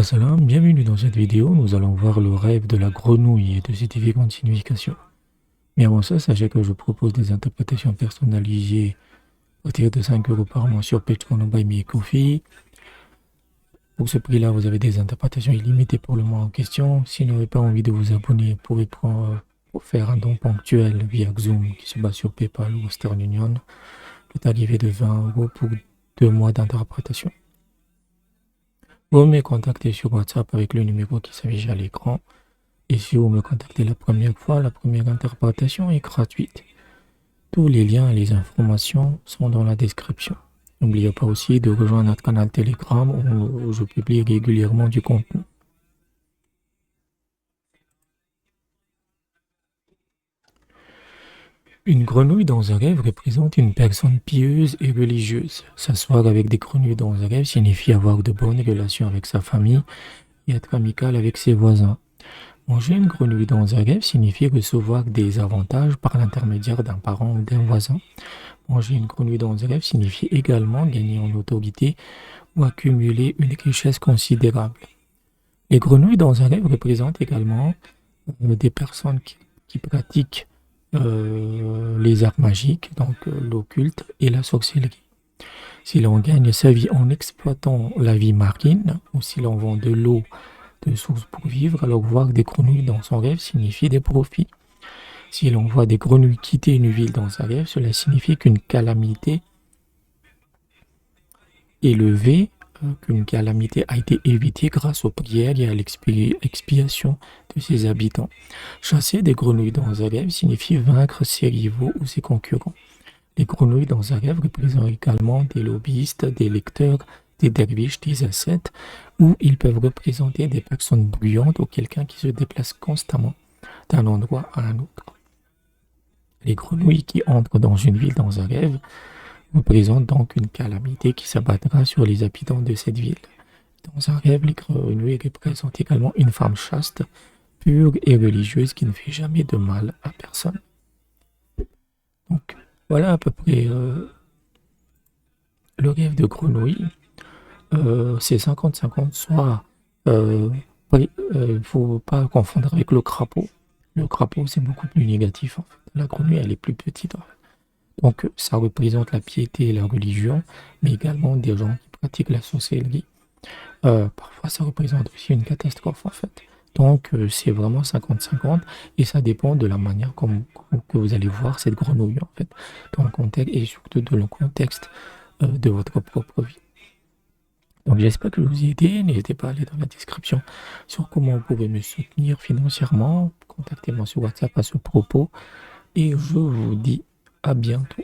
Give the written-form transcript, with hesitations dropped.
Salam, bienvenue dans cette vidéo. Nous allons voir le rêve de la grenouille et de ses différentes significations. Mais avant ça, sachez que je propose des interprétations personnalisées au partir de 5 euros par mois sur Patreon by Me Coffee. Pour ce prix-là, vous avez des interprétations illimitées pour le mois en question. Si vous n'avez pas envie de vous abonner, vous pouvez pour faire un don ponctuel via Zoom qui se base sur PayPal ou Western Union. Le tarif est de 20 euros pour 2 mois d'interprétation. Vous me contactez sur WhatsApp avec le numéro qui s'affiche à l'écran. Et si vous me contactez la première fois, la première interprétation est gratuite. Tous les liens et les informations sont dans la description. N'oubliez pas aussi de rejoindre notre canal Telegram où je publie régulièrement du contenu. Une grenouille dans un rêve représente une personne pieuse et religieuse. S'asseoir avec des grenouilles dans un rêve signifie avoir de bonnes relations avec sa famille et être amical avec ses voisins. Manger une grenouille dans un rêve signifie recevoir des avantages par l'intermédiaire d'un parent ou d'un voisin. Manger une grenouille dans un rêve signifie également gagner en autorité ou accumuler une richesse considérable. Les grenouilles dans un rêve représentent également des personnes qui pratiquent les arts magiques, donc l'occulte et la sorcellerie. Si l'on gagne sa vie en exploitant la vie marine ou si l'on vend de l'eau de source pour vivre, alors voir des grenouilles dans son rêve signifie des profits. Si l'on voit des grenouilles quitter une ville dans un rêve, cela signifie qu'une calamité est levée, qu'une calamité a été évitée grâce aux prières et à l'expiation de ses habitants. Chasser des grenouilles dans un rêve signifie vaincre ses rivaux ou ses concurrents. Les grenouilles dans un rêve représentent également des lobbyistes, des lecteurs, des derviches, des ascètes, ou ils peuvent représenter des personnes bruyantes ou quelqu'un qui se déplace constamment d'un endroit à un autre. Les grenouilles qui entrent dans une ville dans un rêve représentent donc une calamité qui s'abattra sur les habitants de cette ville. Dans un rêve, les grenouilles représentent également une femme chaste, pure et religieuse qui ne fait jamais de mal à personne. Donc, voilà à peu près le rêve de grenouille. C'est 50-50, soit il ne faut pas confondre avec le crapaud. Le crapaud, c'est beaucoup plus négatif en fait. La grenouille, elle est plus petite en fait. Donc, ça représente la piété et la religion, mais également des gens qui pratiquent la sorcellerie. Parfois, ça représente aussi une catastrophe en fait. Donc, c'est vraiment 50-50 et ça dépend de la manière que vous allez voir cette grenouille en fait, dans le contexte et surtout dans le contexte de votre propre vie. Donc j'espère que je vous ai aidé. N'hésitez pas à aller dans la description sur comment vous pouvez me soutenir financièrement. Contactez-moi sur WhatsApp à ce propos. Et je vous dis à bientôt.